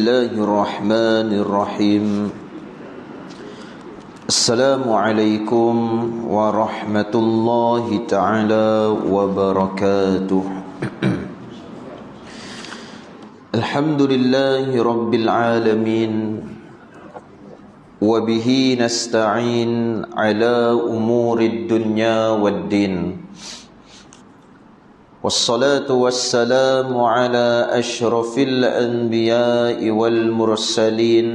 الله الرحمن الرحيم السلام عليكم ورحمة الله تعالى وبركاته الحمد لله رب العالمين وبه نستعين على أمور الدنيا والدين والصلاة والسلام على أشرف الأنبياء والمرسلين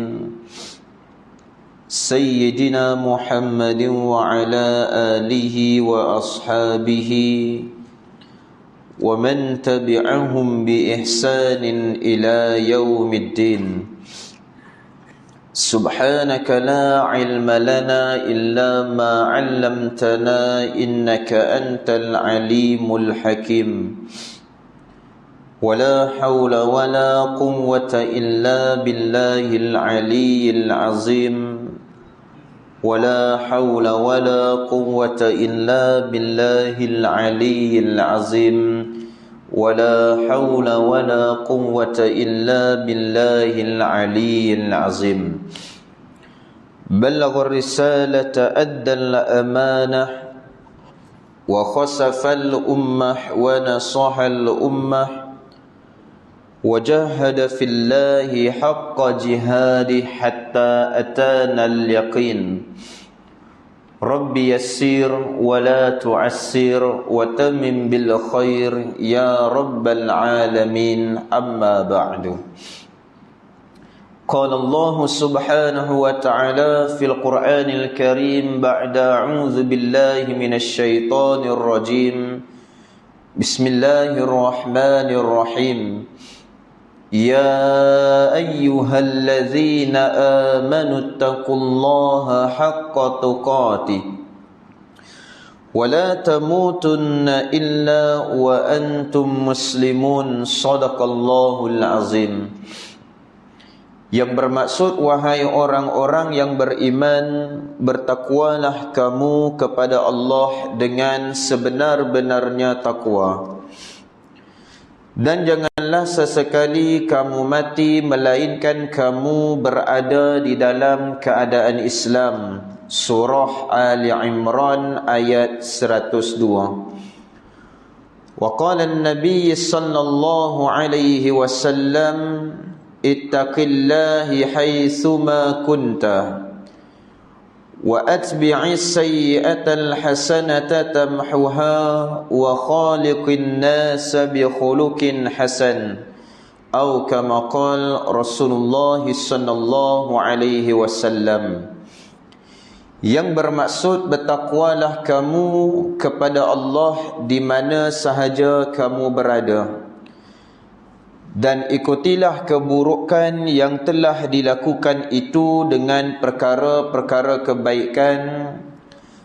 سيدنا محمد وعلى آله وأصحابه ومن تبعهم بإحسان إلى يوم الدين سبحانك لا علم لنا إلا ما علمتنا إنك أنت العليم الحكيم ولا حول ولا قوة إلا بالله العلي العظيم ولا حول ولا قوة إلا بالله العلي العظيم ولا حول ولا قوة إلا بالله العلي العظيم بلغ الرسالة أدى الأمانة وخسف الأمة ونصح الأمة وجاهد في الله حق جهاده حتى أتانا اليقين رب يسير ولا تعسر وتمم بالخير يا رب العالمين أما بعد قال الله سبحانه وتعالى في القرآن الكريم بعد أعوذ بالله من الشيطان الرجيم بسم الله الرحمن الرحيم يا أيها الذين آمنوا اتقوا الله حق تقاته ولا تموتن إلا وأنتم مسلمون صدق الله العظيم. Yang bermaksud, wahai orang-orang yang beriman, bertakwalah kamu kepada Allah dengan sebenar-benarnya takwa. Dan janganlah sesekali kamu mati melainkan kamu berada di dalam keadaan Islam. Surah Ali Imran ayat 102. Wa qala an-nabiy sallallahu alaihi wasallam ittaqillahi haitsuma kunta wa atbi'is sayyi'atal hasanata tamhuha wa khaliqin nasa bi khuluqin hasan atau kama qala Rasulullah sallallahu alaihi wasallam. Yang bermaksud, bertakwalah kamu kepada Allah di mana sahaja kamu berada, dan ikutilah keburukan yang telah dilakukan itu dengan perkara-perkara kebaikan,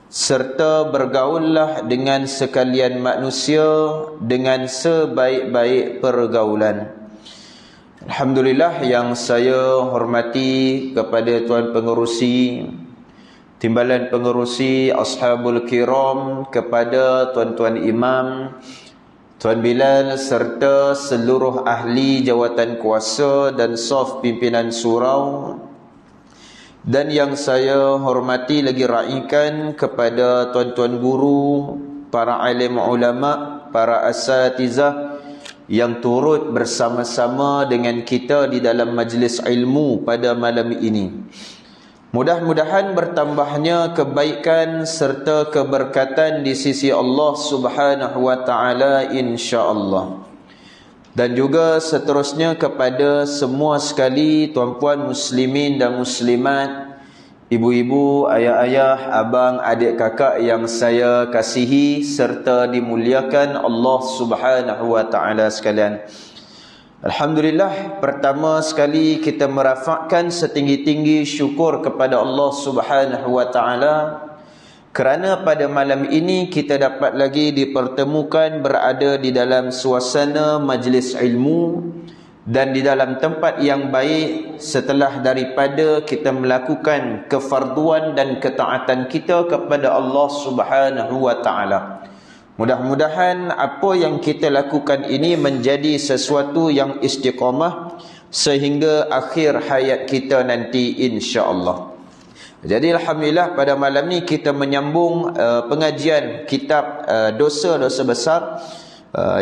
serta bergaullah dengan sekalian manusia dengan sebaik-baik pergaulan. Alhamdulillah, yang saya hormati kepada Tuan Pengerusi, Timbalan Pengerusi, Ashabul Kiram, kepada Tuan-Tuan Imam, Tuan Bilal serta seluruh ahli jawatan kuasa dan saf pimpinan surau, dan yang saya hormati lagi raikan kepada tuan-tuan guru, para alim ulama, para asatizah yang turut bersama-sama dengan kita di dalam majlis ilmu pada malam ini. Mudah-mudahan bertambahnya kebaikan serta keberkatan di sisi Allah Subhanahu wa taala insya-Allah. Dan juga seterusnya kepada semua sekali tuan-puan muslimin dan muslimat, ibu-ibu, ayah-ayah, abang, adik, kakak yang saya kasihi serta dimuliakan Allah Subhanahu wa taala sekalian. Alhamdulillah, pertama sekali kita merafakkan setinggi-tinggi syukur kepada Allah Subhanahu wa taala kerana pada malam ini kita dapat lagi dipertemukan berada di dalam suasana majlis ilmu dan di dalam tempat yang baik setelah daripada kita melakukan kefarduan dan ketaatan kita kepada Allah Subhanahu wa taala. Mudah-mudahan apa yang kita lakukan ini menjadi sesuatu yang istiqamah sehingga akhir hayat kita nanti, insya-Allah. Jadi alhamdulillah pada malam ni kita menyambung pengajian kitab dosa-dosa besar,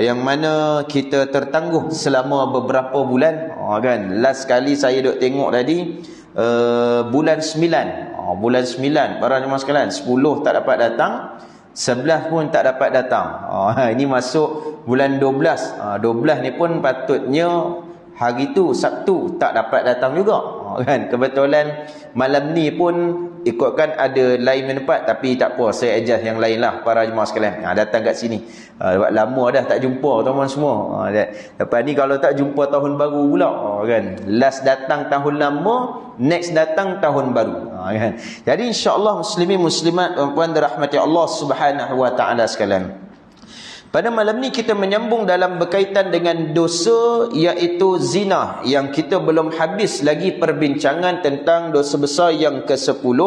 yang mana kita tertangguh selama beberapa bulan. Kan last kali saya duk tengok tadi bulan 9. Bulan 9 para jemaah sekalian, 10 tak dapat datang, 11 pun tak dapat datang. Ini masuk bulan 12. 12 ni pun patutnya hari tu Sabtu tak dapat datang juga. Kan kebetulan malam ni pun ikutkan ada lain tempat, tapi tak apa, saya adjust yang lain lah para jemaah sekalian. Datang kat sini. Lama dah tak jumpa teman semua. Lepas ni kalau tak jumpa tahun baru pula. Kan last datang tahun lama, next datang tahun baru. Kan. Jadi insya-Allah muslimin muslimat puan dirahmati Allah Subhanahu wa taala sekalian. Pada malam ni kita menyambung dalam berkaitan dengan dosa, iaitu zina, yang kita belum habis lagi perbincangan tentang dosa besar yang ke-10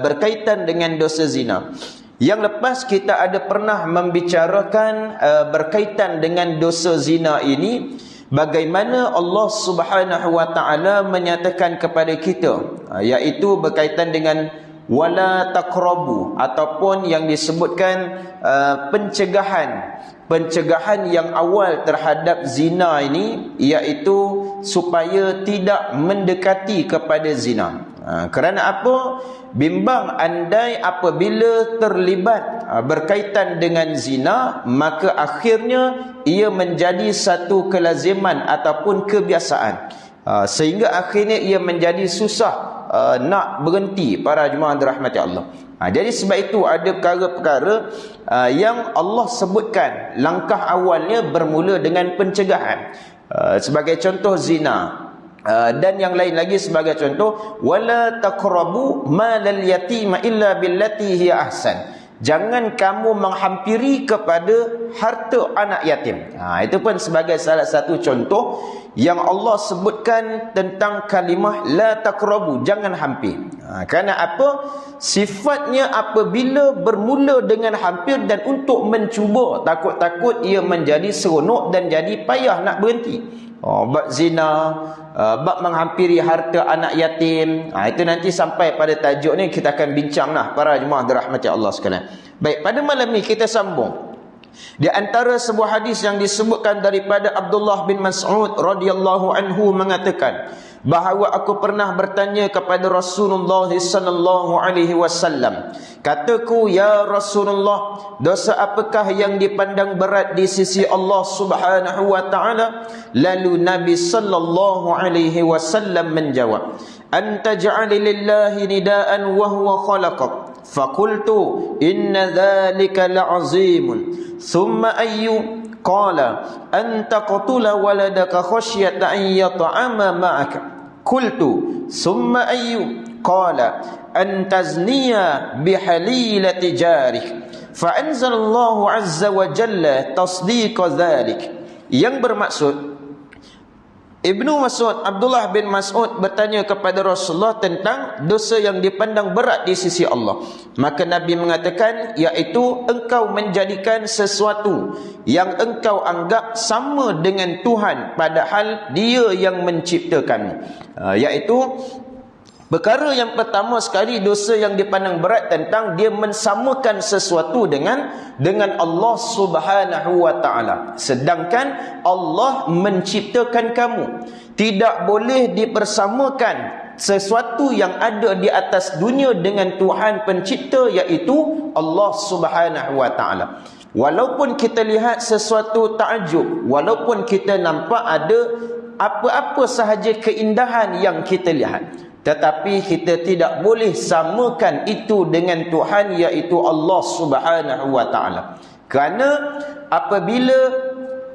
berkaitan dengan dosa zina. Yang lepas kita ada pernah membicarakan berkaitan dengan dosa zina ini, bagaimana Allah Subhanahu wa taala menyatakan kepada kita, iaitu berkaitan dengan wala taqrabu, ataupun yang disebutkan pencegahan yang awal terhadap zina ini, iaitu supaya tidak mendekati kepada zina. Kerana apa? Bimbang andai apabila terlibat berkaitan dengan zina, maka akhirnya ia menjadi satu kelaziman ataupun kebiasaan, sehingga akhirnya ia menjadi susah nak berhenti para jemaah dirahmati Allah. Jadi sebab itu ada perkara-perkara yang Allah sebutkan langkah awalnya bermula dengan pencegahan. Sebagai contoh zina, dan yang lain lagi sebagai contoh wala taqrabu malal yatima illa billati hiya ahsan. Jangan kamu menghampiri kepada harta anak yatim. Itu pun sebagai salah satu contoh yang Allah sebutkan tentang kalimah la taqrabu, jangan hampir. Kerana apa? Sifatnya apabila bermula dengan hampir dan untuk mencuba, takut-takut ia menjadi seronok dan jadi payah nak berhenti. Bab zina, bab menghampiri harta anak yatim, itu nanti sampai pada tajuk ni kita akan bincang lah para jemaah dirahmati Allah sekalian. Baik, pada malam ni kita sambung di antara sebuah hadis yang disebutkan daripada Abdullah bin Mas'ud radhiyallahu anhu mengatakan bahawa aku pernah bertanya kepada Rasulullah sallallahu alaihi wasallam. Kataku, ya Rasulullah, dosa apakah yang dipandang berat di sisi Allah Subhanahu wa taala? Lalu Nabi sallallahu alaihi wasallam menjawab, anta ja'ala lillahi nidaan wa huwa khalaqak. Faqultu inna dhalika la'azimun. Thumma ayyu? Qala anta qatula waladaka khasyata an yata'ama ma'aka. Qultu thumma ayyu? Qala an tazniya bihalilati jarik. Fa anzalallahu azza wa jalla tasdiqa dhalik. Yang bermaksud, Ibnu Mas'ud, Abdullah bin Mas'ud bertanya kepada Rasulullah tentang dosa yang dipandang berat di sisi Allah. Maka Nabi mengatakan, iaitu engkau menjadikan sesuatu yang engkau anggap sama dengan Tuhan padahal Dia yang menciptakanmu. Iaitu perkara yang pertama sekali, dosa yang dipandang berat tentang dia mensamakan sesuatu dengan Allah Subhanahu wa taala, sedangkan Allah menciptakan kamu. Tidak boleh dipersamakan sesuatu yang ada di atas dunia dengan Tuhan pencipta, iaitu Allah Subhanahu wa taala. Walaupun kita lihat sesuatu takjub, walaupun kita nampak ada apa-apa sahaja keindahan yang kita lihat, tetapi kita tidak boleh samakan itu dengan Tuhan, iaitu Allah Subhanahu wa taala. Kerana apabila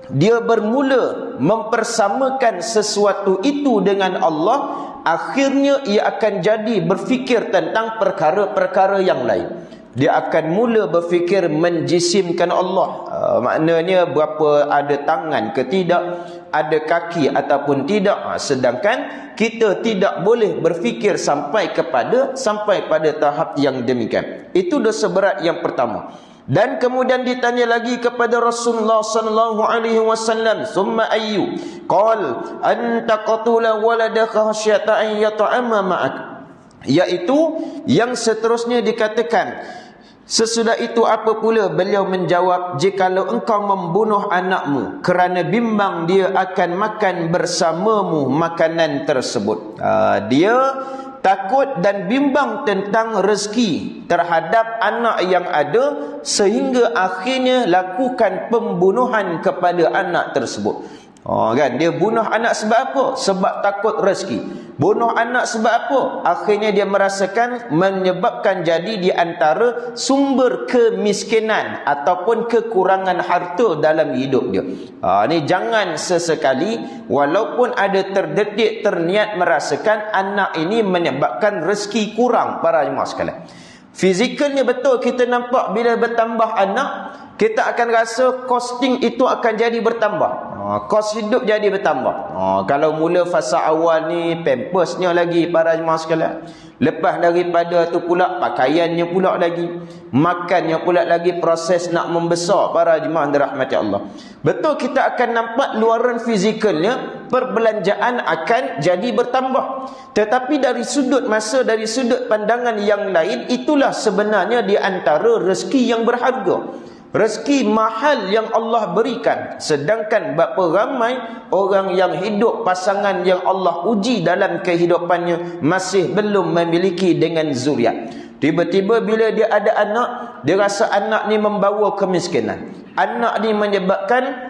dia bermula mempersamakan sesuatu itu dengan Allah, akhirnya ia akan jadi berfikir tentang perkara-perkara yang lain. Dia akan mula berfikir menjisimkan Allah. Maknanya berapa, ada tangan ke tidak, ada kaki ataupun tidak. Sedangkan kita tidak boleh berfikir sampai pada tahap yang demikian. Itu dosa berat yang pertama. Dan kemudian ditanya lagi kepada Rasulullah sallallahu alaihi wasallam, "Summa ayyu?" Qal, "Anta qatula waladaka khasyata an yata'amma ma'ak." Yaitu yang seterusnya dikatakan, sesudah itu apa pula? Beliau menjawab, "Jikalau engkau membunuh anakmu kerana bimbang dia akan makan bersamamu makanan tersebut." Dia takut dan bimbang tentang rezeki terhadap anak yang ada, sehingga akhirnya lakukan pembunuhan kepada anak tersebut. Kan, dia bunuh anak sebab apa? Sebab takut rezeki. Bunuh anak sebab apa? Akhirnya dia merasakan menyebabkan jadi di antara sumber kemiskinan ataupun kekurangan harta dalam hidup dia. Ni jangan sesekali walaupun ada terdetik terniat merasakan anak ini menyebabkan rezeki kurang, para jemaah sekalian. Fizikalnya betul kita nampak bila bertambah anak, kita akan rasa costing itu akan jadi bertambah. Kos hidup jadi bertambah. Kalau mula fasa awal ni pampersnya lagi, para jemaah sekalian. Lepas daripada tu pula pakaiannya pula lagi, makannya pula lagi, proses nak membesar, para jemaah dirahmati Allah. Betul kita akan nampak luaran fizikalnya, perbelanjaan akan jadi bertambah. Tetapi dari sudut masa, dari sudut pandangan yang lain, itulah sebenarnya di antara rezeki yang berharga. Rezeki mahal yang Allah berikan. Sedangkan berapa ramai orang yang hidup, pasangan yang Allah uji dalam kehidupannya masih belum memiliki dengan zuriat. Tiba-tiba bila dia ada anak, dia rasa anak ni membawa kemiskinan. Anak ni menyebabkan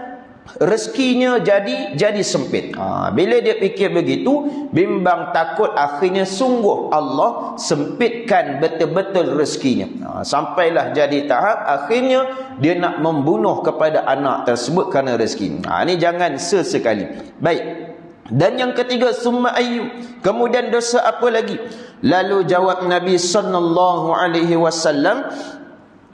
rezekinya jadi sempit. Bila dia fikir begitu, bimbang, takut, akhirnya sungguh Allah sempitkan betul-betul rezekinya. Sampailah jadi tahap akhirnya dia nak membunuh kepada anak tersebut kerana rezeki. Ini jangan sesekali. Baik. Dan yang ketiga, summa ayyu, kemudian dosa apa lagi? Lalu jawab Nabi sallallahu alaihi wasallam,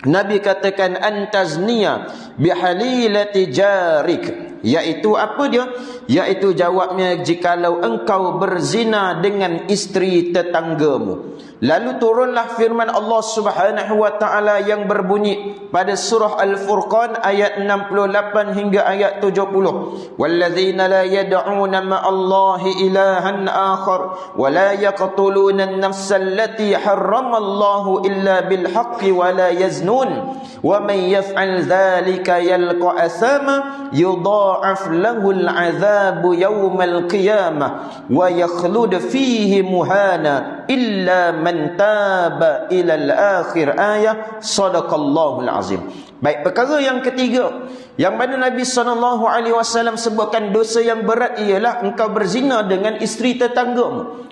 Nabi katakan, "Antazniya bihalilati jarik." Iaitu apa dia? Iaitu jawabnya, jikalau engkau berzina dengan isteri tetanggamu. Lalu turunlah firman Allah Subhanahu wa taala yang berbunyi pada surah Al-Furqan ayat 68 hingga ayat 70. "Walladzina la yad'una ma'allahi ilahan akhar wa la yaqtuluna an-nafsa allati harramallahu illa bil haqqi wa la yaznun wa man yaf'al dhalika yalqa athama yudha'af lahu al-'adzabu yawmal qiyamah wa yakhlud fihi muhana illa man taba ilal akhir." Ayat sadaqallahul azim. Baik, perkara yang ketiga yang mana Nabi SAW sebutkan dosa yang berat ialah engkau berzina dengan isteri tetanggamu.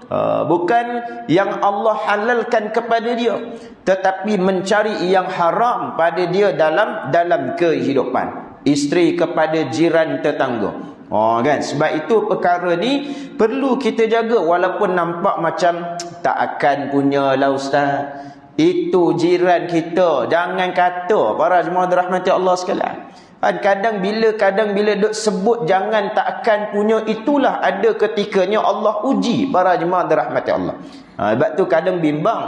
Bukan yang Allah halalkan kepada dia, tetapi mencari yang haram pada dia dalam kehidupan. Isteri kepada jiran tetangga. Kan, sebab itu perkara ni perlu kita jaga. Walaupun nampak macam tak akan punya lah ustaz, itu jiran kita, jangan kata, para jemaah dirahmati Allah sekalian. Kadang bila duk sebut jangan tak akan punya, itulah ada ketikanya Allah uji, para jemaah dirahmati Allah. Sebab tu kadang bimbang,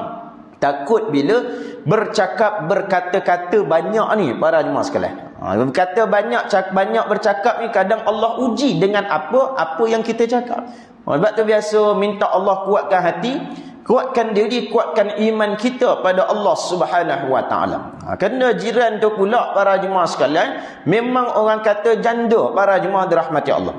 takut bila berkata-kata banyak ni, para jemaah sekalian. Berkata banyak bercakap ni, kadang Allah uji dengan apa yang kita cakap. Sebab tu biasa minta Allah kuatkan hati, kuatkan diri, kuatkan iman kita pada Allah Subhanahu wa taala. Kena jiran tu pula, para jemaah sekalian, memang orang kata janda, para jemaah dirahmati Allah.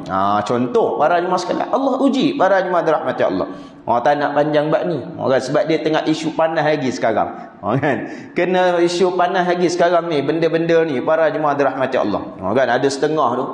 Contoh, para jemaah sekalian, Allah uji, para jemaah dirahmati Allah. Tak nak panjang bab ni. Sebab dia tengah isu panas lagi sekarang. Kan? Kena isu panas lagi sekarang ni, benda-benda ni, para jemaah dirahmati Allah. Kan? Ada setengah tu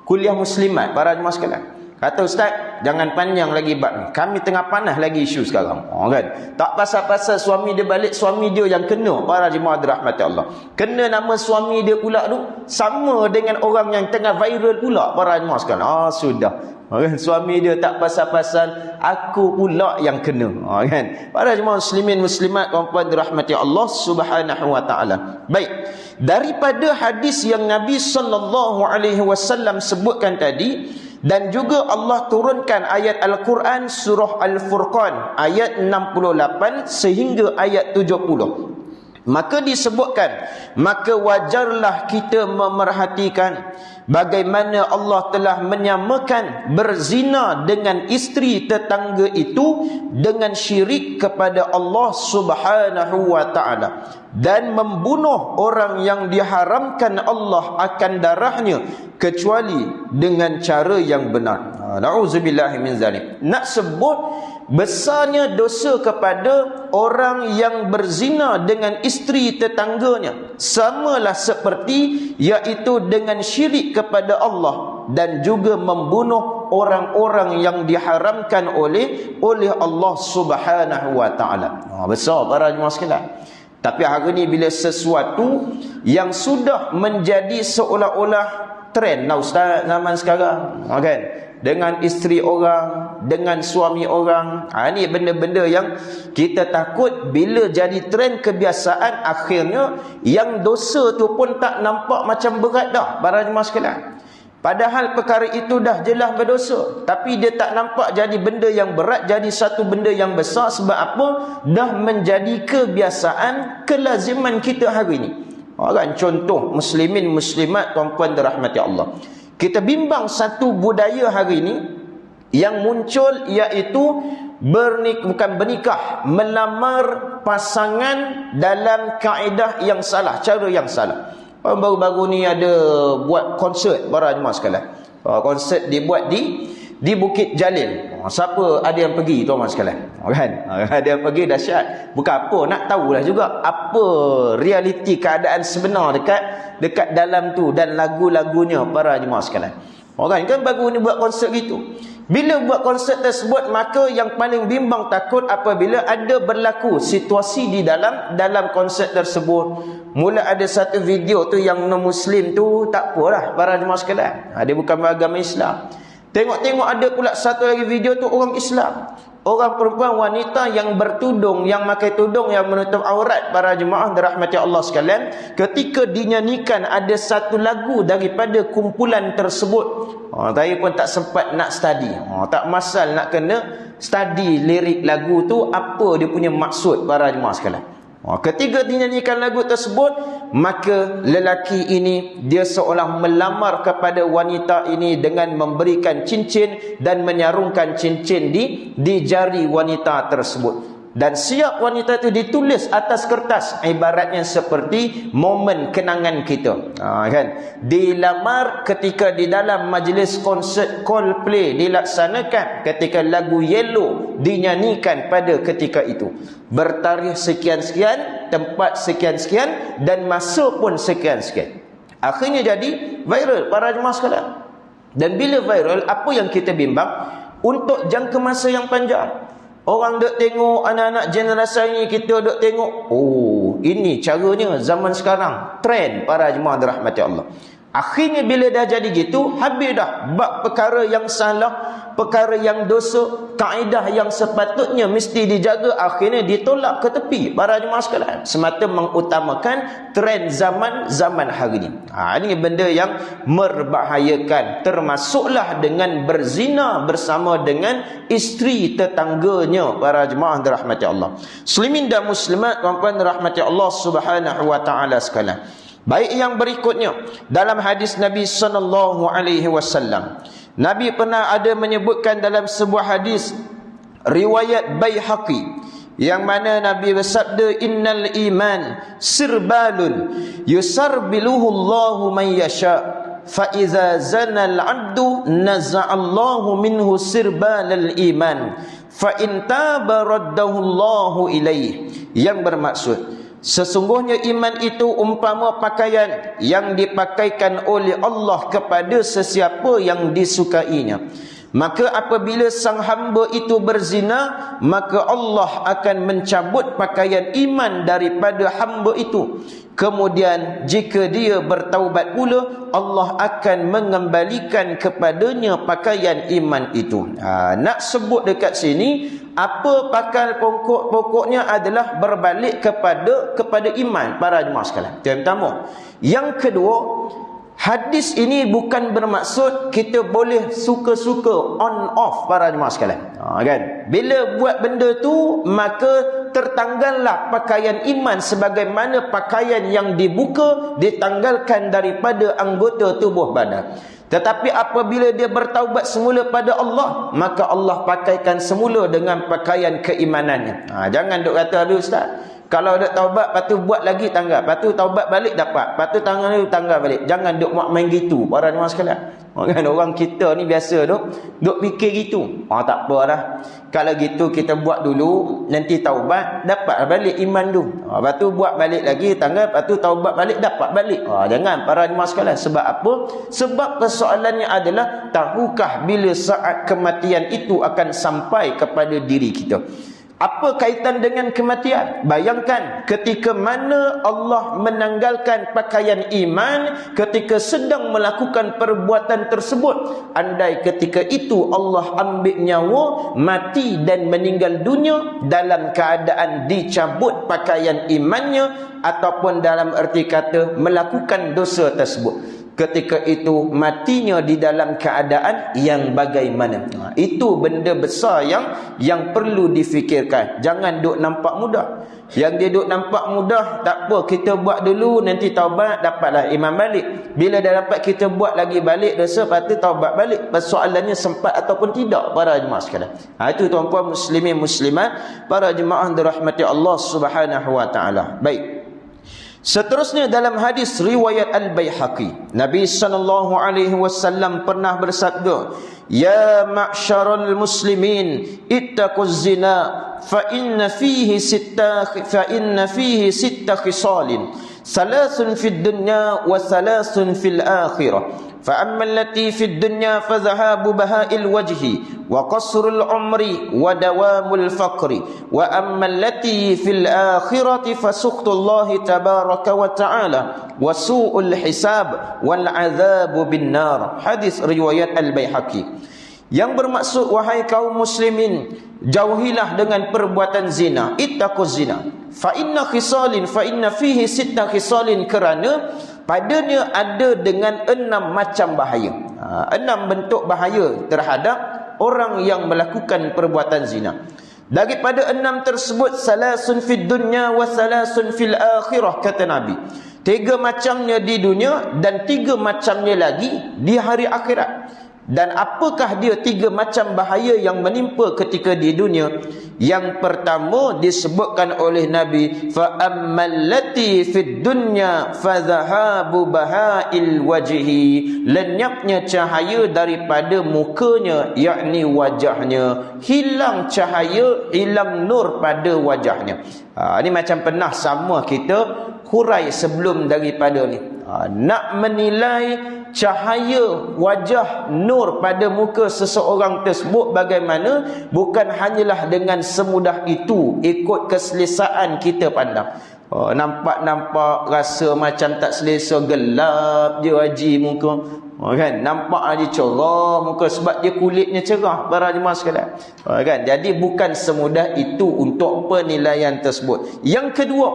kuliah muslimat, para jemaah sekalian, kata, ustaz, jangan panjang lagi bab ni, kami tengah panas lagi isu sekarang. Kan? Tak pasal-pasal suami dia balik, suami dia yang kena, para jemaah dirahmati Allah. Kena nama suami dia pula tu sama dengan orang yang tengah viral pula, para jemaah sekalian. Sudah. Kan? Suami dia tak pasal-pasal, aku pula yang kena. Kan? Para jemaah muslimin muslimat tuan-tuan dirahmati Allah Subhanahu wa taala. Baik, daripada hadis yang Nabi sallallahu alaihi wasallam sebutkan tadi, dan juga Allah turunkan ayat Al-Quran surah Al-Furqan ayat 68 sehingga ayat 70. Maka disebutkan, maka wajarlah kita memerhatikan bagaimana Allah telah menyamakan berzina dengan isteri tetangga itu dengan syirik kepada Allah Subhanahu wa ta'ala, dan membunuh orang yang diharamkan Allah akan darahnya kecuali dengan cara yang benar. Na'udzubillahi min zalik. Nak sebut besarnya dosa kepada orang yang berzina dengan isteri tetangganya, samalah seperti iaitu dengan syirik kepada Allah dan juga membunuh orang-orang yang diharamkan oleh Allah Subhanahu wa ta'ala. Besar para jemaah sekalian. Tapi hari ni bila sesuatu yang sudah menjadi seolah-olah trend lah ustaz zaman sekarang, kan? Dengan isteri orang, dengan suami orang. Ini benda-benda yang kita takut bila jadi trend kebiasaan, akhirnya yang dosa tu pun tak nampak macam berat dah para jemaah sekalian. Padahal perkara itu dah jelas berdosa, tapi dia tak nampak jadi benda yang berat, jadi satu benda yang besar. Sebab apa? Dah menjadi kebiasaan, kelaziman kita hari ini. Kan contoh muslimin muslimat tuan-puan dirahmati Allah, kita bimbang satu budaya hari ini yang muncul, iaitu bukan bernikah, melamar pasangan dalam kaedah yang salah, cara yang salah. Baru-baru ni ada buat konsert para jemaah sekalian. Konsert dibuat di Bukit Jalil. Siapa ada yang pergi tuan-tuan sekalian? Kan? Ada yang pergi, dahsyat. Bukan apa, nak tahulah juga apa realiti keadaan sebenar dekat dalam tu dan lagu-lagunya para jemaah sekalian. Orang kan baru ni buat konsert gitu. Bila buat konsert tersebut, maka yang paling bimbang takut apabila ada berlaku situasi di dalam konsert tersebut. Mula ada satu video tu yang non-Muslim tu, tak apalah para jemaah sekalian, dia bukan beragama Islam. Tengok-tengok ada pula satu lagi video tu orang Islam, orang perempuan wanita yang bertudung, yang pakai tudung yang menutup aurat para jemaah dirahmati Allah sekalian. Ketika dinyanyikan ada satu lagu daripada kumpulan tersebut, saya pun tak sempat nak study, tak masal nak kena study lirik lagu tu, apa dia punya maksud para jemaah sekalian. Ketika dinyanyikan lagu tersebut, maka lelaki ini dia seolah melamar kepada wanita ini dengan memberikan cincin dan menyarungkan cincin di jari wanita tersebut. Dan siap wanita itu ditulis atas kertas, ibaratnya seperti momen kenangan kita, kan? Dilamar ketika di dalam majlis konsert Coldplay dilaksanakan, ketika lagu Yellow dinyanyikan pada ketika itu, bertarikh sekian-sekian, tempat sekian-sekian, dan masa pun sekian-sekian. Akhirnya jadi viral para jemaah sekalian. Dan bila viral, apa yang kita bimbang? Untuk jangka masa yang panjang, orang duk tengok, anak-anak generasi ini kita duk tengok, oh ini caranya zaman sekarang, trend para jemaah dirahmati Allah. Akhirnya bila dah jadi gitu, habis dah bab perkara yang salah, perkara yang dosa, kaedah yang sepatutnya mesti dijaga, akhirnya ditolak ke tepi para jemaah sekalian, semata mengutamakan trend zaman hari ini. Ini benda yang merbahayakan, termasuklah dengan berzina bersama dengan isteri tetangganya para jemaah dirahmati Allah. Muslimin dan muslimat tuan-tuan dirahmati Allah Subhanahu wa taala sekalian. Baik, yang berikutnya dalam hadis Nabi sallallahu alaihi wasallam, Nabi pernah ada menyebutkan dalam sebuah hadis riwayat Baihaqi, yang mana Nabi bersabda, innal iman sirbalun yusarbiluhu Allahu man yasha, fa iza zana al-'abdu naza'allahu minhu sirbalal iman, fa in taba raddahu Allahu ilaih. Yang bermaksud, sesungguhnya iman itu umpama pakaian yang dipakaikan oleh Allah kepada sesiapa yang disukainya. Maka apabila sang hamba itu berzina, maka Allah akan mencabut pakaian iman daripada hamba itu. Kemudian jika dia bertaubat pula, Allah akan mengembalikan kepadanya pakaian iman itu. Nak sebut dekat sini, apa pakal pokoknya adalah berbalik kepada iman para jemaah sekalian. Yang pertama. Yang kedua, hadis ini bukan bermaksud kita boleh suka-suka on off para jemaah sekalian. Kan? Bila buat benda tu, maka tertanggallah pakaian iman sebagaimana pakaian yang dibuka ditanggalkan daripada anggota tubuh badan. Tetapi apabila dia bertaubat semula pada Allah, maka Allah pakaikan semula dengan pakaian keimanannya. Jangan duk kata, habis ustaz, kalau dah taubat, lepas tu buat lagi tanggal, lepas tu taubat balik dapat, lepas tu tanggal balik. Jangan duk main gitu para jemaah sekalian. Kan orang kita ni biasa duk fikir gitu. Tak apa dah. Kalau gitu kita buat dulu, nanti taubat dapat balik iman tu. Lepas tu buat balik lagi tanggal, lepas tu taubat balik dapat balik. Jangan para jemaah sekalian. Sebab apa? Sebab persoalannya adalah, tahukah bila saat kematian itu akan sampai kepada diri kita? Apa kaitan dengan kematian? Bayangkan ketika mana Allah menanggalkan pakaian iman ketika sedang melakukan perbuatan tersebut. Andai ketika itu Allah ambil nyawa, mati dan meninggal dunia dalam keadaan dicabut pakaian imannya, ataupun dalam erti kata melakukan dosa tersebut, ketika itu matinya di dalam keadaan yang bagaimana? Itu benda besar yang perlu difikirkan. Jangan duk nampak mudah. Yang dia duk nampak mudah, tak apa, kita buat dulu, nanti taubat dapatlah iman balik. Bila dah dapat, kita buat lagi balik dosa, lepas tu taubat balik. Persoalannya sempat ataupun tidak para jemaah sekalian. Itu tuan-tuan muslimin muslimat, para jemaah dirahmati Allah Subhanahu wa taala. Baik. Seterusnya dalam hadis riwayat Al-Baihaqi, Nabi SAW pernah bersabda, "Ya ma'syaral muslimin, ittaquz zina, fa inna fihi sitta khisalin, salasun fid dunya wa salasun fil akhirah. فأما التي في الدنيا فذهاب بهاء الوجه وقصر العمر ودوام الفقر وأما التي في الآخرة فسخط الله تبارك وتعالى وسوء الحساب والعذاب بالنار." Hadis riwayat Al-Baihaqi. Yang bermaksud, wahai kaum muslimin, jauhilah dengan perbuatan zina. Ittaquz zina. Fa inna fihi sitta khisalin, kerana padanya ada dengan 6 macam bahaya. 6 bentuk bahaya terhadap orang yang melakukan perbuatan zina. Daripada 6 tersebut, salasun fid dunya wa salasun fil akhirah, kata Nabi. 3 macamnya di dunia dan 3 macamnya lagi di hari akhirat. Dan apakah dia 3 macam bahaya yang menimpa ketika di dunia? Yang pertama disebutkan oleh Nabi, fa ammallati fid dunya fa dhahabu bahail wajhi, lenyapnya cahaya daripada mukanya, yakni wajahnya. Hilang cahaya, hilang nur pada wajahnya. Ini macam pernah sama kita hurai sebelum daripada ni. Nak menilai cahaya wajah, nur pada muka seseorang tersebut bagaimana, bukan hanyalah dengan semudah itu ikut keselesaan kita pandang. Nampak rasa macam tak selesa, gelap je haji muka, kan, nampak haji cerah muka sebab dia kulitnya cerah, para jemaah sekalian, kan. Jadi bukan semudah itu untuk penilaian tersebut. Yang kedua,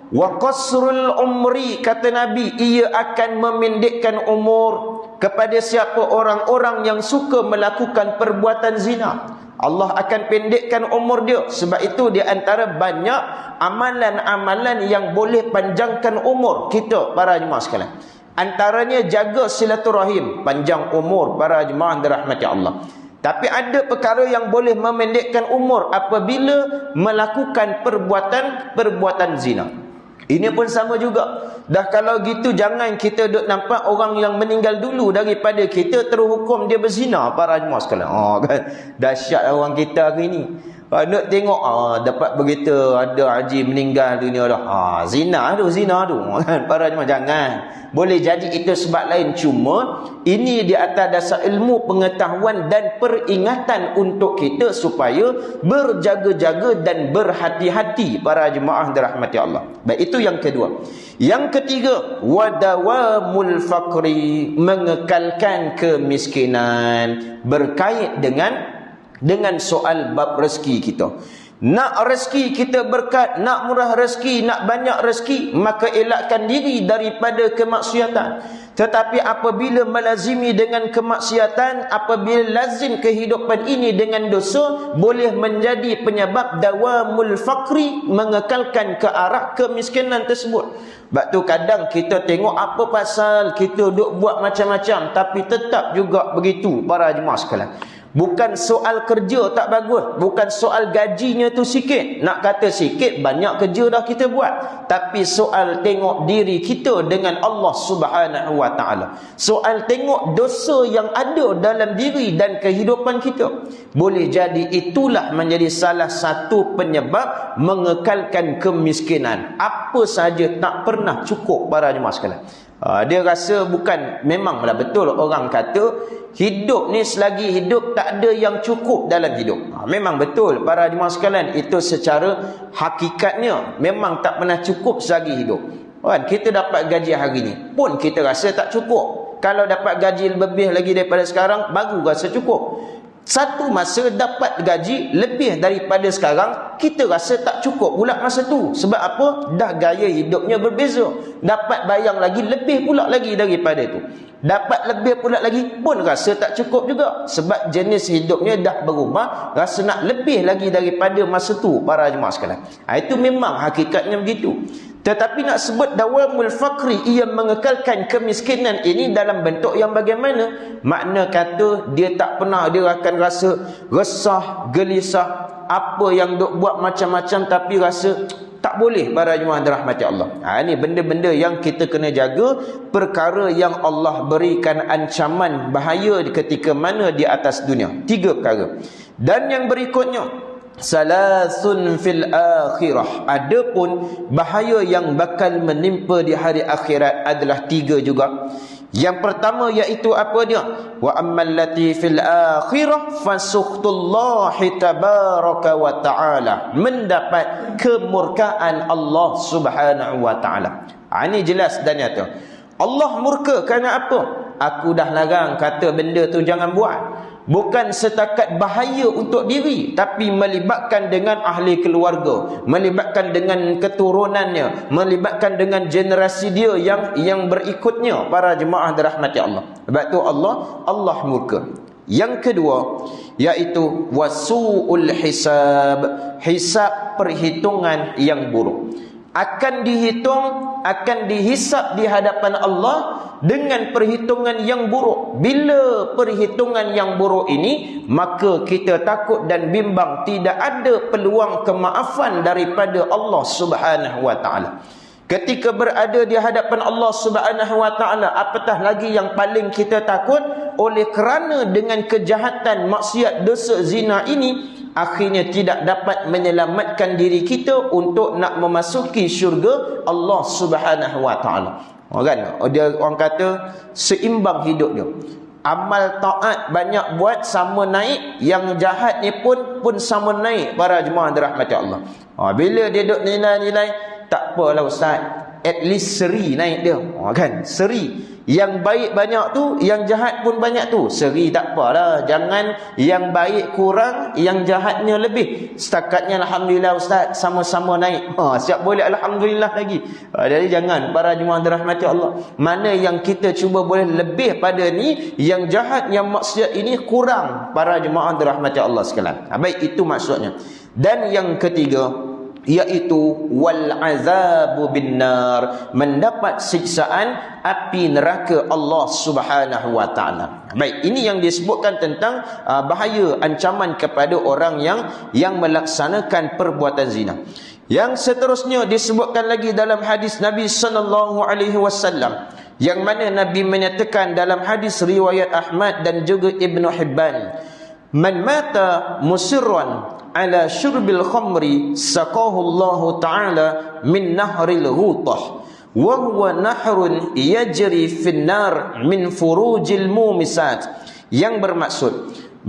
wa qasrul umri, kata Nabi, ia akan memendekkan umur kepada siapa? Orang-orang yang suka melakukan perbuatan zina. Allah akan pendekkan umur dia. Sebab itu di antara banyak amalan-amalan yang boleh panjangkan umur kita, para jemaah sekalian, antaranya jaga silaturahim, panjang umur para jemaah dirahmati Allah. Tapi ada perkara yang boleh memendekkan umur apabila melakukan perbuatan zina. Ini pun sama juga. Dah kalau gitu, jangan kita duk nampak orang yang meninggal dulu daripada kita terhukum dia berzina, para jemaah sekalian. Kan dahsyat orang kita hari ni. Nak tengok dapat berita ada haji meninggal dunia dah. Zina tu kan, para jemaah. Jangan. Boleh jadi itu sebab lain, cuma ini di atas dasar ilmu, pengetahuan dan peringatan untuk kita supaya berjaga-jaga dan berhati-hati, para jemaah dirahmati Allah. Baik, itu yang kedua. Yang ketiga, wadawamul faqri, mengekalkan kemiskinan, berkait dengan soal bab rezeki kita. Nak rezeki kita berkat, nak murah rezeki, nak banyak rezeki, maka elakkan diri daripada kemaksiatan. Tetapi apabila melazimi dengan kemaksiatan, apabila lazim kehidupan ini dengan dosa, boleh menjadi penyebab dawamul faqri, mengekalkan ke arah kemiskinan tersebut. Sebab tu kadang kita tengok apa pasal kita duk buat macam-macam, tapi tetap juga begitu para jemaah sekalian. Bukan soal kerja tak bagus, bukan soal gajinya tu sikit. Nak kata sikit, banyak kerja dah kita buat. Tapi soal tengok diri kita dengan Allah Subhanahu wa taala. Soal tengok dosa yang ada dalam diri dan kehidupan kita. Boleh jadi itulah menjadi salah satu penyebab mengekalkan kemiskinan. Apa saja tak pernah cukup para jemaah sekalian. Dia rasa bukan, memanglah betul orang kata hidup ni selagi hidup tak ada yang cukup dalam hidup. Memang betul para jemaah sekalian, itu secara hakikatnya memang tak pernah cukup selagi hidup. Kan kita dapat gaji hari ni pun kita rasa tak cukup. Kalau dapat gaji lebih lagi daripada sekarang baru rasa cukup. Satu masa dapat gaji lebih daripada sekarang, kita rasa tak cukup pula masa tu. Sebab apa? Dah gaya hidupnya berbeza. Dapat bayang lagi lebih pula lagi daripada tu. Dapat lebih pula lagi pun rasa tak cukup juga. Sebab jenis hidupnya dah berubah, rasa nak lebih lagi daripada masa tu para jemaah sekalian. Itu memang hakikatnya begitu. Tetapi nak sebut dawamul faqri, ia mengekalkan kemiskinan ini dalam bentuk yang bagaimana? Makna kata dia tak pernah, dia akan rasa resah, gelisah, apa yang duk buat macam-macam tapi rasa tak boleh para jemaah dirahmati Allah. Ini benda-benda yang kita kena jaga, perkara yang Allah berikan ancaman bahaya ketika mana di atas dunia. 3 perkara. Dan yang berikutnya, salasun fil akhirah. Adapun bahaya yang bakal menimpa di hari akhirat adalah 3 juga. Yang pertama iaitu apa dia? Wa ammal lati fil akhirah fasukhutullahi tabaraka wa ta'ala, mendapat kemurkaan Allah Subhanahu wa ta'ala. Ini jelas dan nyata. Allah murka kerana apa? Aku dah larang kata benda tu jangan buat. Bukan setakat bahaya untuk diri, tapi melibatkan dengan ahli keluarga, melibatkan dengan keturunannya, melibatkan dengan generasi dia yang berikutnya para jemaah dirahmati Allah. Sebab tu Allah murka. Yang kedua iaitu wasu'ul hisab, hisab perhitungan yang buruk. Akan dihitung, akan dihisap di hadapan Allah dengan perhitungan yang buruk. Bila perhitungan yang buruk ini, maka kita takut dan bimbang tidak ada peluang kemaafan daripada Allah Subhanahu wa taala. Ketika berada di hadapan Allah Subhanahu wa taala, apatah lagi yang paling kita takut, oleh kerana dengan kejahatan maksiat dosa zina ini akhirnya tidak dapat menyelamatkan diri kita untuk nak memasuki syurga Allah Subhanahu wa taala. Orang kata seimbang hidup dia. Amal taat banyak buat sama naik, yang jahat ni pun sama naik para jemaah dirahmati Allah. Bila dia duk nilai-nilai, tak apalah ustaz, at least seri naik dia. Kan? Seri. Yang baik banyak tu, yang jahat pun banyak tu. Seri tak apalah. Jangan yang baik kurang, yang jahatnya lebih. Setakatnya alhamdulillah ustaz, sama-sama naik. Siap boleh alhamdulillah lagi. Jadi jangan para jemaah dirahmati Allah. Mana yang kita cuba boleh lebih pada ni, yang jahat, yang maksiat ini kurang para jemaah dirahmati Allah sekalian. Baik, itu maksudnya. Dan yang ketiga iaitu wal azabu binnar, mendapat siksaan api neraka Allah Subhanahu wa taala. Baik, ini yang disebutkan tentang bahaya ancaman kepada orang yang melaksanakan perbuatan zina. Yang seterusnya disebutkan lagi dalam hadis Nabi sallallahu alaihi wasallam, yang mana Nabi menyatakan dalam hadis riwayat Ahmad dan juga Ibnu Hibban, man mata musirran ala syurbil khamri saqahu Allah ta'ala min nahril ghutah wa huwa nahrun yajri fin nar min furujil mumisat. Yang bermaksud,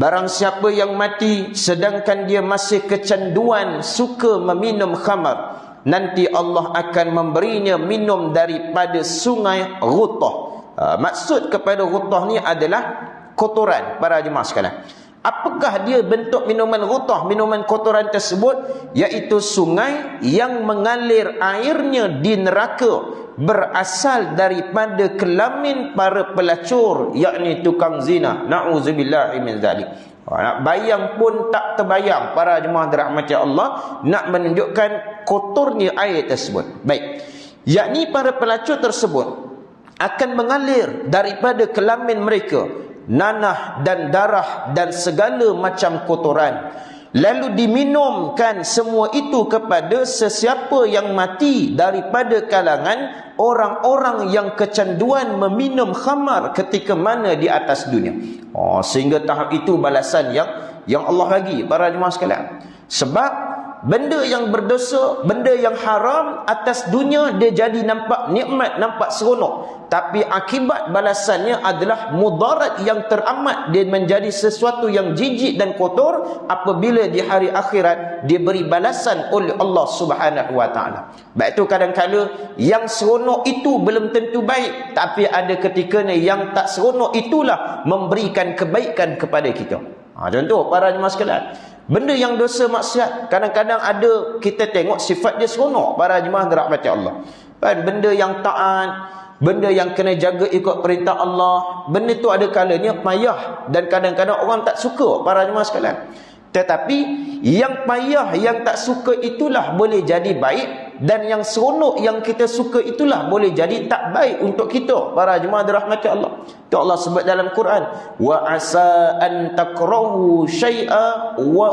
barang siapa yang mati sedangkan dia masih kecanduan suka meminum khamar, nanti Allah akan memberinya minum daripada sungai ghutah. Maksud kepada ghutah ni adalah kotoran para jemaah sekalian. Apakah dia bentuk minuman ghutah, minuman kotoran tersebut? Iaitu sungai yang mengalir airnya di neraka, berasal daripada kelamin para pelacur, yakni tukang zina. Na'udzubillahi min zalik. Nak bayang pun tak terbayang para jemaah dirahmati Allah, nak menunjukkan kotornya air tersebut. Baik, yakni para pelacur tersebut akan mengalir daripada kelamin mereka nanah dan darah dan segala macam kotoran, lalu diminumkan semua itu kepada sesiapa yang mati daripada kalangan orang-orang yang kecanduan meminum khamar ketika mana di atas dunia. Sehingga tahap itu balasan yang Allah bagi para jemaah sekalian. Sebab benda yang berdosa, benda yang haram atas dunia, dia jadi nampak nikmat, nampak seronok. Tapi akibat balasannya adalah mudarat yang teramat. Dia menjadi sesuatu yang jijik dan kotor apabila di hari akhirat dia beri balasan oleh Allah Subhanahu wa taala. Baik itu kadang-kala yang seronok itu belum tentu baik, tapi ada ketikanya yang tak seronok itulah memberikan kebaikan kepada kita. Contoh para jemaah sekalian, benda yang dosa maksiat, kadang-kadang ada kita tengok sifat dia seronok para jemaah dirahmati Allah. Benda yang taat, benda yang kena jaga ikut perintah Allah, benda tu ada kalanya payah dan kadang-kadang orang tak suka para jemaah sekalian. Tetapi yang payah, yang tak suka itulah boleh jadi baik, dan yang seronok yang kita suka itulah boleh jadi tak baik untuk kita para jemaah dirahmati Allah. Itu Allah sebut dalam Quran, wa asa an takrahu syai'a wa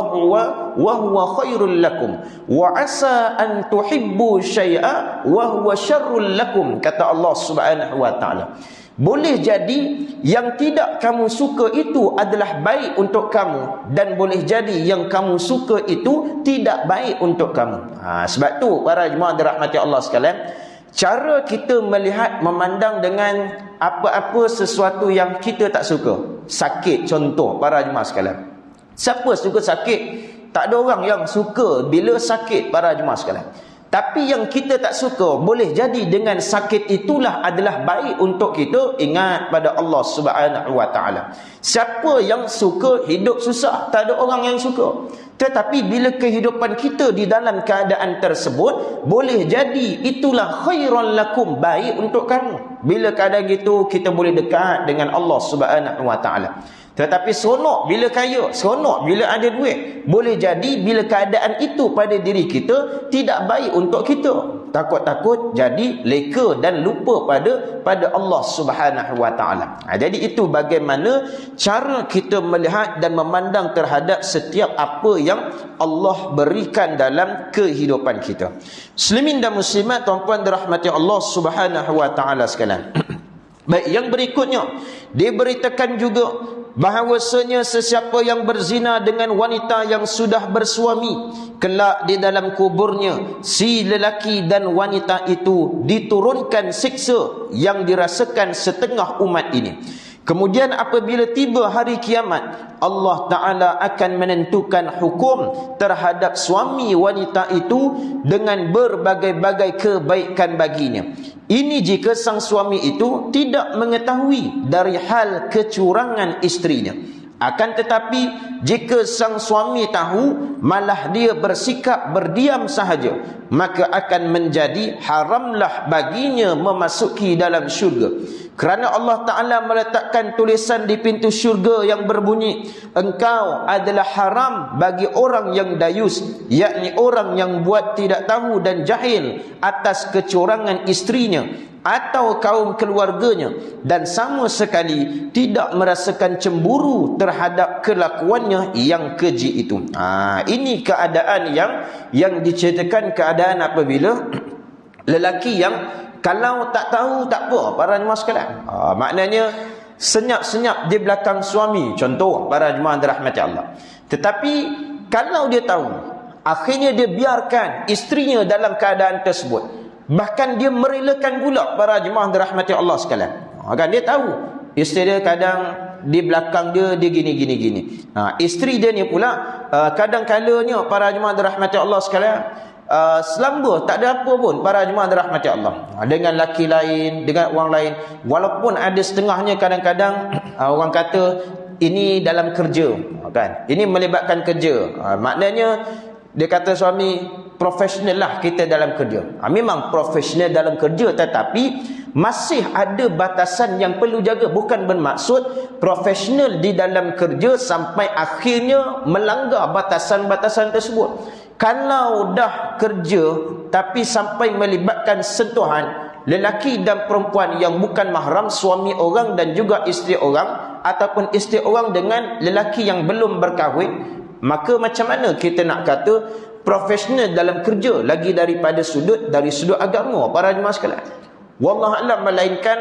huwa khairul lakum wa asa an tuhibbu syai'a wa huwa syarrul lakum, kata Allah Subhanahu wa taala. Boleh jadi yang tidak kamu suka itu adalah baik untuk kamu, dan boleh jadi yang kamu suka itu tidak baik untuk kamu. Sebab tu para jemaah dirahmati Allah sekalian, cara kita melihat, memandang dengan apa-apa sesuatu yang kita tak suka. Sakit contoh para jemaah sekalian. Siapa suka sakit? Tak ada orang yang suka bila sakit para jemaah sekalian. Tapi yang kita tak suka, boleh jadi dengan sakit itulah adalah baik untuk kita. Ingat pada Allah Subhanahu wa taala. Siapa yang suka hidup susah? Tak ada orang yang suka. Tetapi bila kehidupan kita di dalam keadaan tersebut, boleh jadi itulah khairan lakum, baik untuk kamu. Bila keadaan gitu, kita boleh dekat dengan Allah Subhanahu wa taala. Tetapi seronok bila kaya, seronok bila ada duit. Boleh jadi bila keadaan itu pada diri kita tidak baik untuk kita. Takut-takut jadi leka dan lupa pada Allah Subhanahu wa taala. Jadi itu bagaimana cara kita melihat dan memandang terhadap setiap apa yang Allah berikan dalam kehidupan kita. Muslimin dan muslimat, tuan-puan dirahmati Allah Subhanahu wa taala sekalian. Baik, yang berikutnya diberitakan juga bahawasanya sesiapa yang berzina dengan wanita yang sudah bersuami, kelak di dalam kuburnya si lelaki dan wanita itu diturunkan siksa yang dirasakan setengah umat ini. Kemudian apabila tiba hari kiamat, Allah Ta'ala akan menentukan hukum terhadap suami wanita itu dengan berbagai-bagai kebaikan baginya. Ini jika sang suami itu tidak mengetahui dari hal kecurangan istrinya. Akan tetapi jika sang suami tahu, malah dia bersikap berdiam sahaja, maka akan menjadi haramlah baginya memasuki dalam syurga. Kerana Allah Ta'ala meletakkan tulisan di pintu syurga yang berbunyi, engkau adalah haram bagi orang yang dayus, yakni orang yang buat tidak tahu dan jahil atas kecurangan istrinya atau kaum keluarganya, dan sama sekali tidak merasakan cemburu terhadap kelakuannya yang keji itu. Ini keadaan yang diceritakan, keadaan apabila lelaki yang kalau tak tahu tak apa para jemaah sekalian. Maknanya senyap-senyap di belakang suami, contoh para jemaah dirahmati Allah. Tetapi kalau dia tahu, akhirnya dia biarkan istrinya dalam keadaan tersebut. Bahkan dia merelakan pula para jemaah dirahmati Allah sekalian. Kan dia tahu isteri dia kadang di belakang dia gini. Isteri dia ni pula kadang-kalanya para jemaah dirahmati Allah sekalian, selamba tak ada apa pun para jemaah dirahmati Allah, dengan laki lain, dengan orang lain. Walaupun ada setengahnya kadang-kadang orang kata ini dalam kerja, kan? Ini melibatkan kerja. Maknanya dia kata suami, profesional lah kita dalam kerja. Memang profesional dalam kerja, tetapi masih ada batasan yang perlu jaga. Bukan bermaksud profesional di dalam kerja sampai akhirnya melanggar batasan-batasan tersebut. Kalau dah kerja tapi sampai melibatkan sentuhan lelaki dan perempuan yang bukan mahram, suami orang dan juga isteri orang, ataupun isteri orang dengan lelaki yang belum berkahwin, maka macam mana kita nak kata profesional dalam kerja lagi dari sudut agama para jemaah sekalian? Wallahualam, melainkan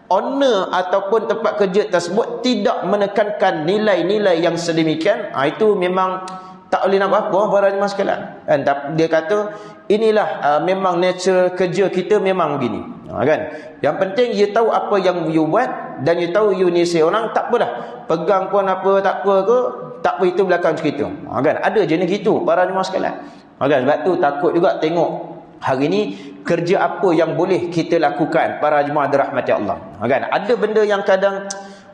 owner ataupun tempat kerja tersebut tidak menekankan nilai-nilai yang sedemikian, itu memang tak boleh nak apa para jemaah sekalian. Kan dia kata inilah memang nature kerja kita memang begini. Kan? Yang penting you tahu apa yang you buat dan you tahu you ni seorang, tak apalah. Pegang pun apa tak apa ke, tak apa, itu belakang cerita. Kan? Ada jenis gitu para jemaah sekalian. Kan? Sebab tu takut juga tengok hari ni kerja apa yang boleh kita lakukan para jemaah dirahmati Allah. Kan? Ada benda yang kadang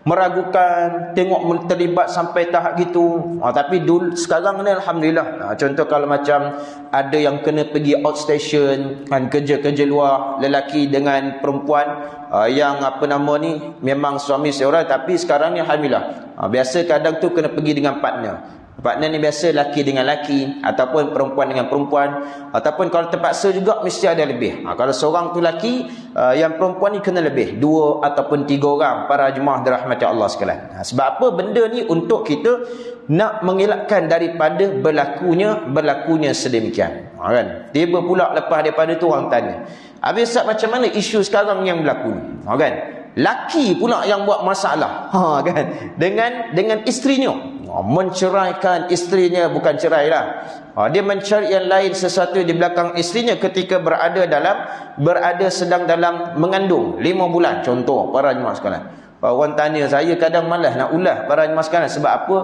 meragukan, tengok terlibat sampai tahap gitu. Tapi dulu, sekarang ni alhamdulillah. Contoh kalau macam ada yang kena pergi outstation, kan, kerja-kerja luar, lelaki dengan perempuan, yang apa nama ni memang suami seorang, tapi sekarang ni alhamdulillah. Biasa kadang tu kena pergi dengan partner. Partner ni biasa laki dengan laki, ataupun perempuan dengan perempuan, ataupun kalau terpaksa juga mesti ada lebih. Kalau seorang tu laki, yang perempuan ni kena lebih, 2 ataupun 3 orang para jemaah dirahmati Allah sekalian. Sebab apa? Benda ni untuk kita nak mengelakkan daripada berlakunya sedemikian. Kan? Tiba pula lepas daripada tu orang tanya, habis macam mana isu sekarang yang berlaku? Kan? Laki pula yang buat masalah, kan? Dengan isterinya. Menceraikan isterinya, bukan cerai lah. Dia mencari yang lain sesuatu di belakang isterinya ketika berada sedang dalam mengandung 5 bulan. Contoh para jemaah sekalian. Orang tanya saya, kadang malas nak ulas para jemaah sekalian. Sebab apa?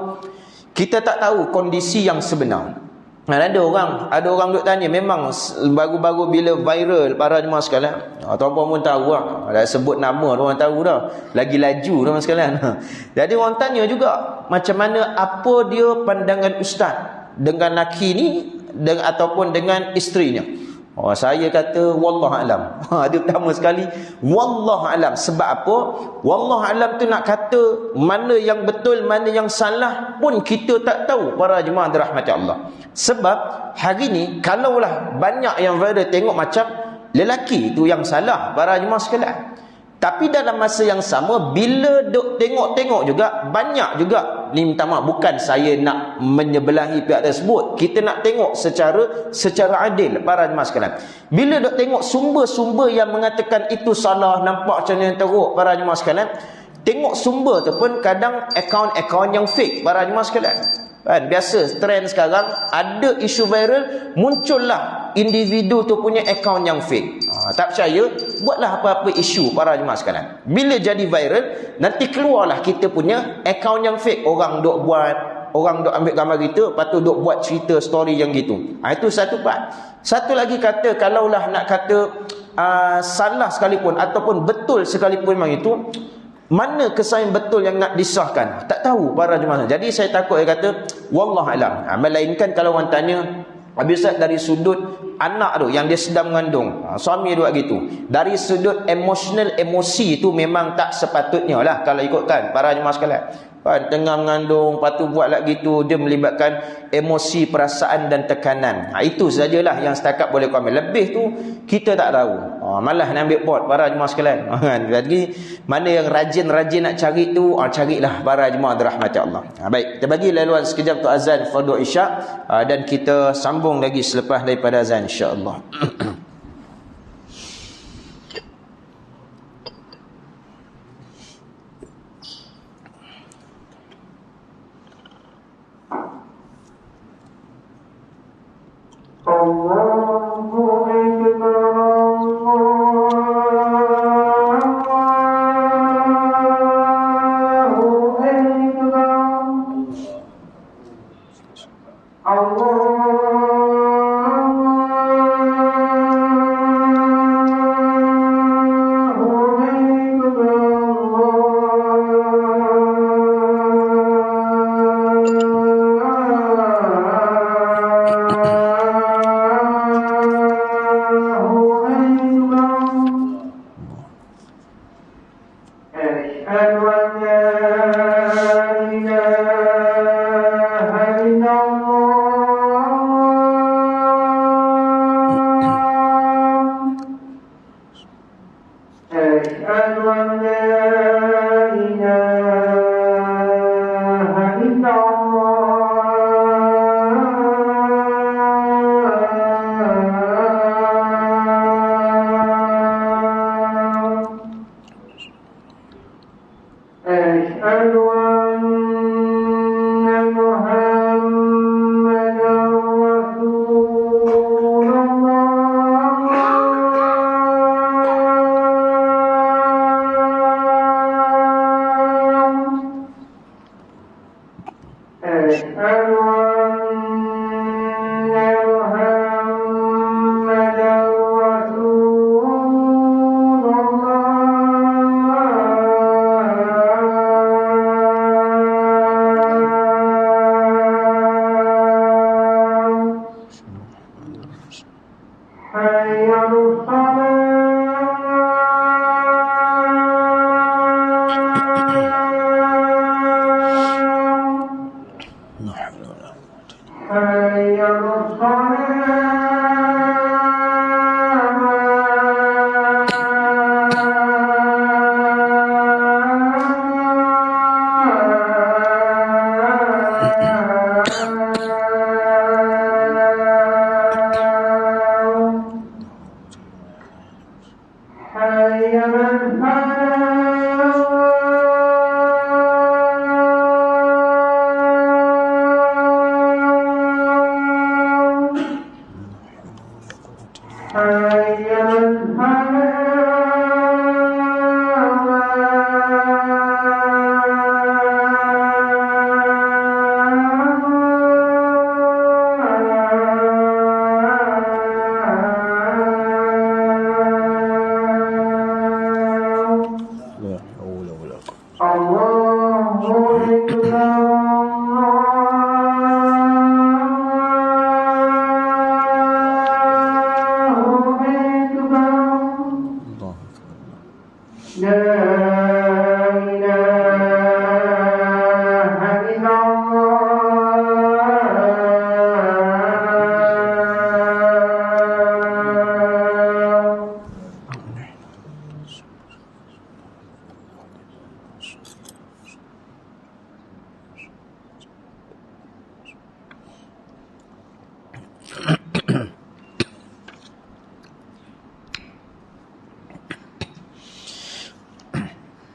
Kita tak tahu kondisi yang sebenar. Ada orang duk tanya, memang baru-baru bila viral para jemaah sekalian, tuan-puan pun tahu lah, dah sebut nama orang tahu dah, lagi laju tuan sekalian. Jadi orang tanya juga, macam mana, apa dia pandangan ustaz dengan laki ni ataupun dengan isterinya? Saya kata wallahualam. Dia pertama sekali wallahualam. Sebab apa? Wallahualam tu nak kata mana yang betul, mana yang salah pun kita tak tahu para jemaah dirahmati Allah. Sebab hari ni kalaulah banyak yang viral tengok macam lelaki tu yang salah para jemaah sekalian, tapi dalam masa yang sama bila duk tengok-tengok juga banyak juga, ni minta maaf, bukan saya nak menyebelahi pihak tersebut, kita nak tengok secara adil para jemaah sekalian. Bila duk tengok sumber-sumber yang mengatakan itu salah, nampak macam yang teruk para jemaah sekalian, tengok sumber tu pun kadang akaun-akaun yang fake para jemaah sekalian. Kan? Biasa trend sekarang ada isu viral, muncullah individu tu punya akaun yang fake. Tak percaya, buatlah apa-apa isu para jemaah sekalian. Bila jadi viral, nanti keluarlah kita punya akaun yang fake. Orang duk ambil gambar kita, lepas tu duk buat cerita story yang gitu. Itu satu part. Satu lagi kata, kalaulah nak kata salah sekalipun ataupun betul sekalipun memang itu, mana kesan betul yang nak disahkan? Tak tahu para jemaah. Jadi saya takut, dia kata wallahualam. Melainkan kalau orang tanya, habis dari sudut anak tu yang dia sedang mengandung, suami dia buat gitu, dari sudut emosional, emosi tu memang tak sepatutnya lah kalau ikutkan para jemaah sekalian. Tengah mengandung, lepas tu buat lagi tu, dia melibatkan emosi, perasaan dan tekanan. Itu sajalah yang setakat boleh komen. Lebih tu kita tak tahu. Malah nak ambil pot para jemaah sekalian. Jadi mana yang rajin-rajin nak cari tu, carilah para jemaah dirahmati Allah. Baik, kita bagi laluan sekejap untuk azan fardu isyak, dan kita sambung lagi selepas daripada azan insya-Allah.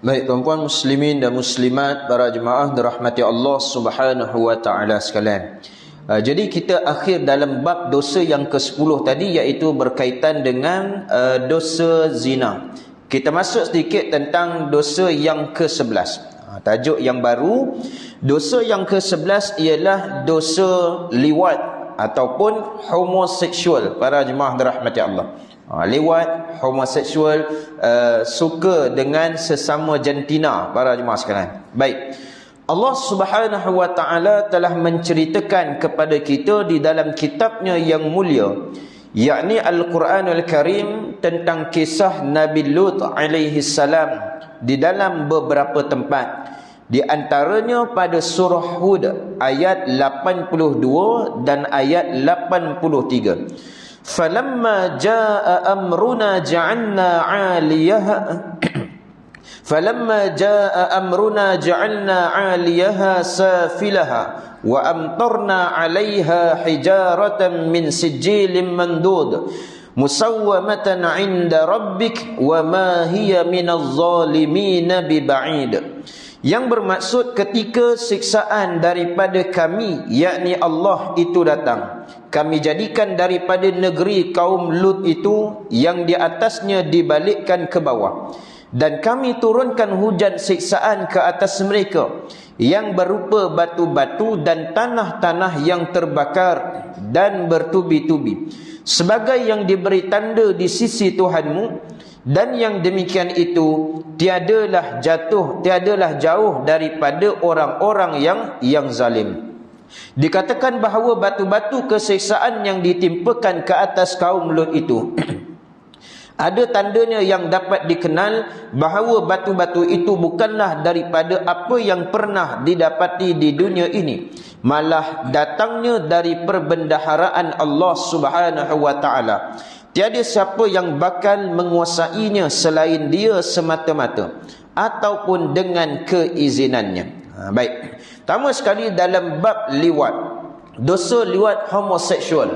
Baik tuan-tuan muslimin dan muslimat, para jemaah dirahmati Allah Subhanahu wa taala sekalian. Jadi kita akhir dalam bab dosa yang ke-10 tadi, iaitu berkaitan dengan dosa zina. Kita masuk sedikit tentang dosa yang ke-11. Tajuk yang baru, dosa yang ke-11 ialah dosa liwat ataupun homoseksual, para jemaah dirahmati Allah. Liwat, homoseksual, suka dengan sesama jantina, para jemaah sekalian. Baik, Allah Subhanahu wa taala telah menceritakan kepada kita di dalam kitabnya yang mulia, yakni Al-Quranul Karim, tentang kisah Nabi Lut alaihi salam di dalam beberapa tempat. Di antaranya pada surah Hud ayat 82 dan ayat 83. فَلَمَّا جَاءَ أَمْرُنَا جَعَلْنَا عَالِيَهَا سَافِلَهَا وَأَمْطَرْنَا عَلَيْهَا حِجَارَةً مِّن سِجِّيلٍ مَّنْضُودٍ مُّسَوَّمَةً عِندَ رَبِّكَ وَمَا هِيَ مِنَ الظَّالِمِينَ بِبَعِيدٍ. Yang bermaksud ketika siksaan daripada kami, yakni Allah itu datang, kami jadikan daripada negeri kaum Lut itu yang di atasnya dibalikkan ke bawah, dan kami turunkan hujan siksaan ke atas mereka yang berupa batu-batu dan tanah-tanah yang terbakar dan bertubi-tubi, sebagai yang diberi tanda di sisi Tuhanmu. Dan yang demikian itu tiadalah jauh daripada orang-orang yang zalim. Dikatakan bahawa batu-batu kesiksaan yang ditimpakan ke atas kaum Lut itu ada tandanya yang dapat dikenal bahawa batu-batu itu bukanlah daripada apa yang pernah didapati di dunia ini, malah datangnya dari perbendaharaan Allah Subhanahu wa taala. Tiada siapa yang bakal menguasainya selain dia semata-mata ataupun dengan keizinannya. Baik. Pertama sekali dalam bab liwat, dosa liwat homoseksual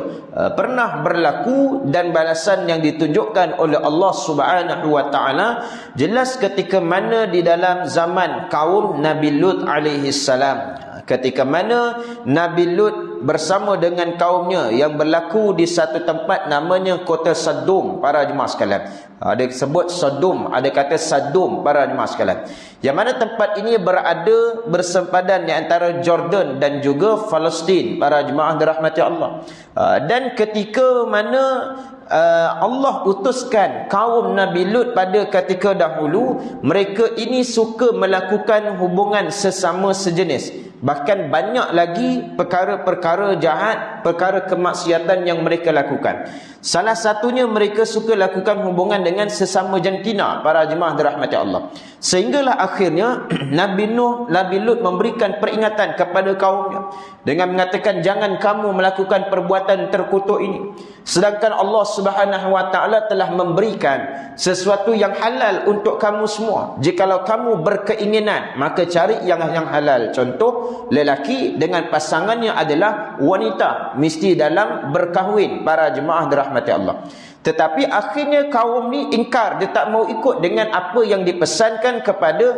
pernah berlaku, dan balasan yang ditunjukkan oleh Allah Subhanahu wa taala jelas ketika mana di dalam zaman kaum Nabi Lut alaihi salam. Ketika mana Nabi Lut bersama dengan kaumnya yang berlaku di satu tempat namanya kota Sodom, para jemaah sekalian. Ada sebut Sodom, ada kata Sodom, para jemaah sekalian. Yang mana tempat ini berada bersempadan di antara Jordan dan juga Palestin, para jemaah dirahmati Allah. Dan ketika mana Allah utuskan kaum Nabi Lut pada ketika dahulu, mereka ini suka melakukan hubungan sesama sejenis Bahkan banyak lagi perkara-perkara jahat, perkara kemaksiatan yang mereka lakukan. Salah satunya mereka suka lakukan hubungan dengan sesama jantina, para jemaah dirahmati Allah. Sehinggalah akhirnya Nabi Lut memberikan peringatan kepada kaumnya dengan mengatakan, jangan kamu melakukan perbuatan terkutuk ini. Sedangkan Allah Subhanahu wa taala telah memberikan sesuatu yang halal untuk kamu semua. Jikalau kamu berkeinginan, maka cari yang halal. Contoh, lelaki dengan pasangannya adalah wanita, mesti dalam berkahwin, para jemaah dirahmati Allah. Tetapi akhirnya kaum ni ingkar, dia tak mau ikut dengan apa yang dipesankan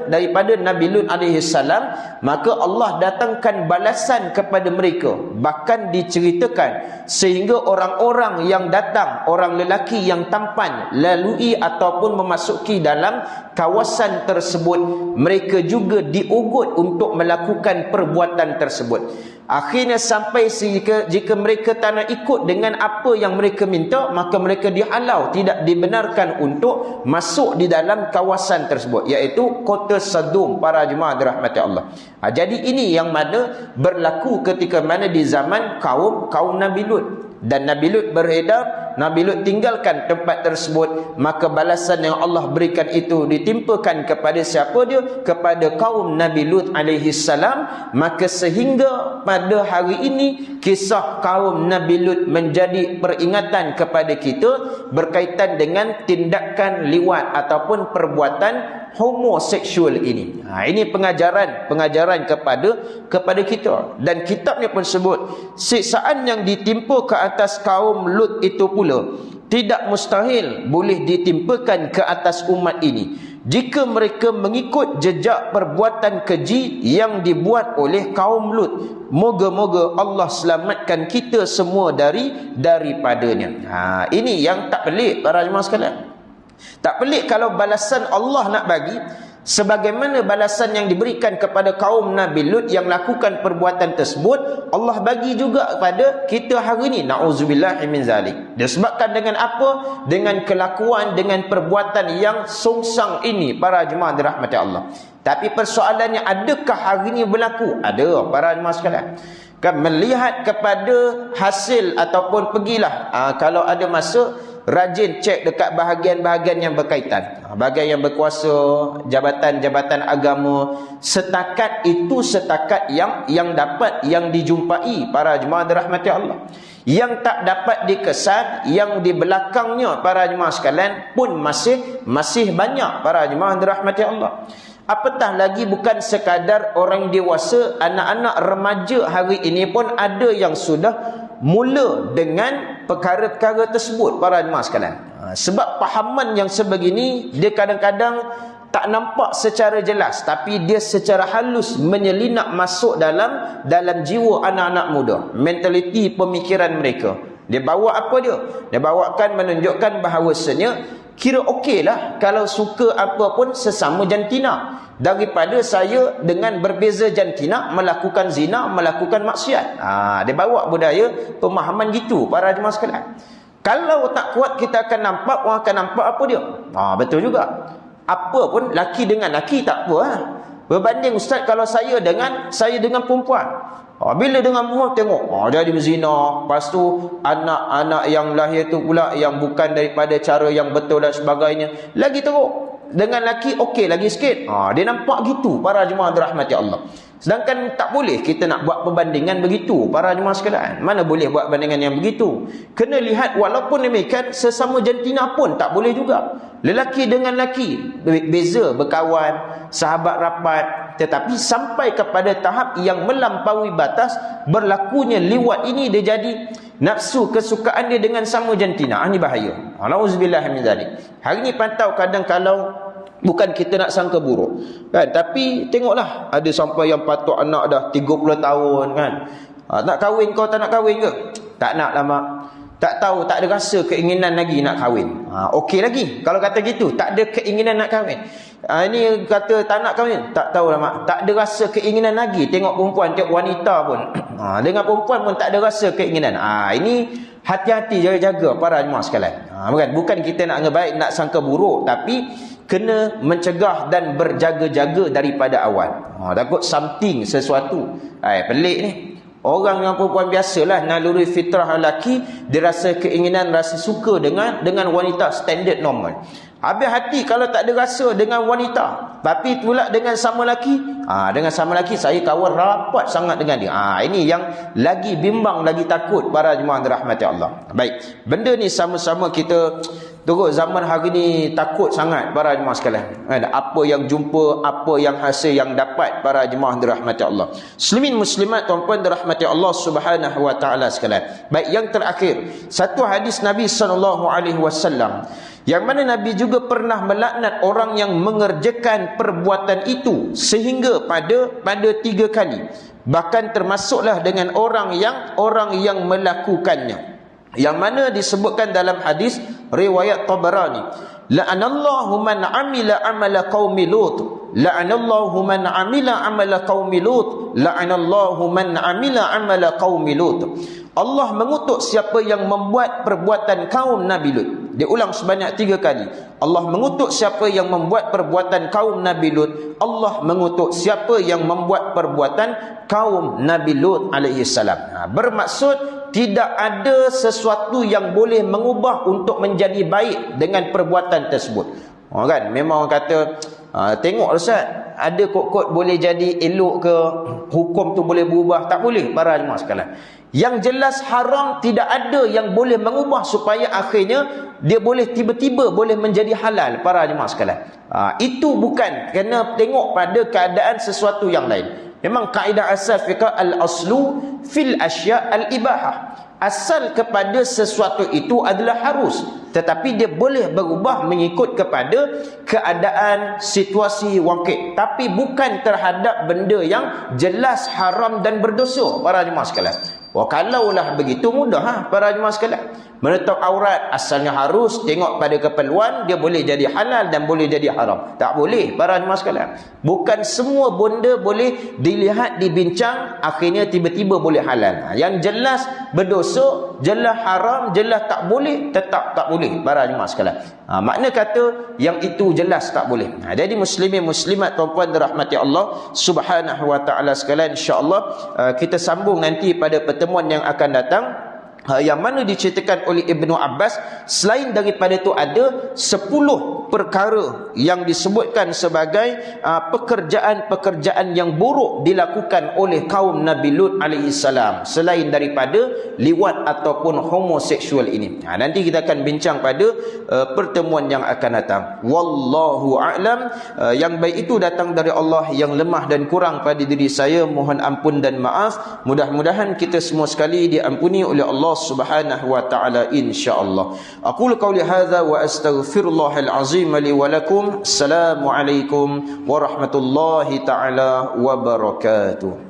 daripada Nabi Lut alaihi salam. Maka Allah datangkan balasan kepada mereka. Bahkan diceritakan sehingga orang-orang yang datang, orang lelaki yang tampan, lalui ataupun memasuki dalam kawasan tersebut, mereka juga diugut untuk melakukan perbuatan tersebut. Akhirnya sampai jika mereka tak nak ikut dengan apa yang mereka minta, maka mereka dihalau, tidak dibenarkan untuk masuk di dalam kawasan tersebut, iaitu kota Sodom, para jemaah dirahmati Allah. Jadi ini yang mana berlaku ketika mana di zaman kaum Nabi Lut. Dan Nabi Lut beredar, Nabi Lut tinggalkan tempat tersebut, maka balasan yang Allah berikan itu ditimpakan kepada siapa dia? Kepada kaum Nabi Lut alaihi salam. Maka sehingga pada hari ini kisah kaum Nabi Lut menjadi peringatan kepada kita berkaitan dengan tindakan liwat ataupun perbuatan homoseksual ini. Ini pengajaran kepada kita. Dan kitabnya pun sebut, siksaan yang ditimpa ke atas kaum Lut itu pula tidak mustahil boleh ditimpakan ke atas umat ini jika mereka mengikut jejak perbuatan keji yang dibuat oleh kaum Lut. Moga-moga Allah selamatkan kita semua daripadanya. Ini yang tak pelik, para jemaah sekalian. Tak pelik kalau balasan Allah nak bagi sebagaimana balasan yang diberikan kepada kaum Nabi Lut yang lakukan perbuatan tersebut, Allah bagi juga kepada kita hari ini. Na'udzubillah min zalik. Disebabkan dengan apa? Dengan kelakuan, dengan perbuatan yang sungsang ini, para jemaah dirahmati Allah. Tapi persoalannya, adakah hari ini berlaku? Ada, para jemaah sekalian. Kan melihat kepada hasil ataupun pergilah kalau ada masa, rajin cek dekat bahagian-bahagian yang berkaitan, bahagian yang berkuasa, jabatan-jabatan agama. Setakat yang dapat, yang dijumpai, para jemaah dirahmati Allah. Yang tak dapat dikesan, yang di belakangnya, para jemaah sekalian, pun masih banyak, para jemaah dirahmati Allah. Apatah lagi bukan sekadar orang dewasa, anak-anak remaja hari ini pun ada yang sudah mula dengan perkara-perkara tersebut, para jemaah sekalian. Sebab pahaman yang sebegini, dia kadang-kadang tak nampak secara jelas, tapi dia secara halus menyelinap masuk dalam jiwa anak-anak muda, mentaliti pemikiran mereka. Dia bawa apa dia? Dia bawakan menunjukkan bahawasanya kira okeylah kalau suka apa pun sesama jantina, daripada saya dengan berbeza jantina melakukan zina, melakukan maksiat. Dia bawa budaya pemahaman gitu, para jemaah sekalian. Kalau tak kuat, kita akan nampak, orang akan nampak apa dia. Betul juga. Apa pun laki dengan laki tak apa. Berbanding ustaz, kalau saya dengan perempuan. Bila dengan perempuan tengok jadi berzina, lepas tu anak-anak yang lahir tu pula yang bukan daripada cara yang betul dan sebagainya, lagi teruk. Dengan laki okey lagi sikit. Dia nampak gitu, para jemaah dirahmati Allah. Sedangkan tak boleh kita nak buat perbandingan begitu, para jemaah sekalian. Mana boleh buat bandingan yang begitu? Kena lihat, walaupun demikian sesama jantina pun tak boleh juga. Lelaki dengan lelaki beza, berkawan, sahabat rapat, tetapi sampai kepada tahap yang melampaui batas, berlakunya liwat ini, dia jadi nafsu kesukaan dia dengan sama jantina. Ini bahaya. Nauzubillah min zalik. Hari ni pantau kadang kalau bukan kita nak sangka buruk kan, tapi tengoklah ada sampai yang patuk anak dah 30 tahun kan. Nak kahwin, kau tak nak kahwin ke? Tak nak lah mak. Tak tahu, tak ada rasa keinginan lagi nak kahwin. Okey lagi kalau kata gitu, tak ada keinginan nak kahwin. Ini kata tak nak kahwin, tak tahulah mak, tak ada rasa keinginan lagi. Tengok perempuan, tengok wanita pun dengan perempuan pun tak ada rasa keinginan. Ini hati-hati, jaga-jaga para jemaah sekalian. Bukan kita nak ngebaik, nak sangka buruk, tapi kena mencegah dan berjaga-jaga daripada awal. Takut something, sesuatu pelik ni. Orang yang perempuan biasalah, naluri fitrah lelaki, dia rasa keinginan, rasa suka dengan wanita standard normal. Habis hati kalau tak ada rasa dengan wanita, tapi pula dengan sama lelaki, dengan sama lelaki saya kawan rapat sangat dengan dia. Ini yang lagi bimbang, lagi takut para jemaah dirahmati Allah. Baik, benda ni sama-sama kita turut zaman hari ni takut sangat para jemaah sekalian. Apa yang jumpa, apa yang hasil yang dapat para jemaah dirahmati Allah. Muslimin muslimat tuan-puan dirahmati Allah Subhanahu wa taala sekalian. Baik, yang terakhir, satu hadis Nabi SAW yang mana Nabi juga pernah melaknat orang yang mengerjakan perbuatan itu sehingga pada 3 kali. Bahkan termasuklah dengan orang yang melakukannya. Yang mana disebutkan dalam hadis riwayat Tabarani, la'anallahu man amila amala qaumi lut, la'anallahu man amila amala qaumi lut, la'anallahu man amila amala qaumi lut. Allah mengutuk siapa yang membuat perbuatan kaum Nabi Lut. Dia ulang sebanyak 3 kali. Allah mengutuk siapa yang membuat perbuatan kaum Nabi Lut. Allah mengutuk siapa yang membuat perbuatan kaum Nabi Lut alaihi salam. Bermaksud tidak ada sesuatu yang boleh mengubah untuk menjadi baik dengan perbuatan tersebut. Kan memang orang kata tengok Ustaz, ada kot-kot boleh jadi elok ke, hukum tu boleh berubah? Tak boleh para jemaah sekalian. Yang jelas haram tidak ada yang boleh mengubah supaya akhirnya dia boleh tiba-tiba boleh menjadi halal para jemaah sekalian. Itu bukan kena tengok pada keadaan sesuatu yang lain. Memang kaedah asal fiqh al-aslu fil asya' al-ibahah. Asal kepada sesuatu itu adalah harus, tetapi dia boleh berubah mengikut kepada keadaan, situasi, waqi', tapi bukan terhadap benda yang jelas haram dan berdosa para jemaah sekalian. Kalaulah begitu mudah para jemaah sekalian. Menutup aurat asalnya harus, tengok pada keperluan, dia boleh jadi halal dan boleh jadi haram. Tak boleh para jemaah sekalian. Bukan semua benda boleh dilihat, dibincang, akhirnya tiba-tiba boleh halal. Yang jelas berdosa, jelas haram, jelas tak boleh, tetap tak boleh para jemaah sekalian. Makna kata yang itu jelas tak boleh. Jadi muslimin muslimat tuan-puan dirahmati Allah Subhanahu wa taala sekalian, insya-Allah kita sambung nanti pada pertemuan yang akan datang, yang mana diceritakan oleh Ibnu Abbas. Selain daripada itu ada 10 perkara yang disebutkan sebagai pekerjaan-pekerjaan yang buruk dilakukan oleh kaum Nabi Lut alaihi salam, selain daripada liwat ataupun homoseksual ini. Nanti kita akan bincang pada pertemuan yang akan datang. Wallahu a'lam. Yang baik itu datang dari Allah, yang lemah dan kurang pada diri saya mohon ampun dan maaf. Mudah-mudahan kita semua sekali diampuni oleh Allah Subhanahu wa taala insyaallah. Aqulu qawli hadza wa astaghfirullahal azim li wa lakum. Assalamualaikum warahmatullahi taala wabarakatuh.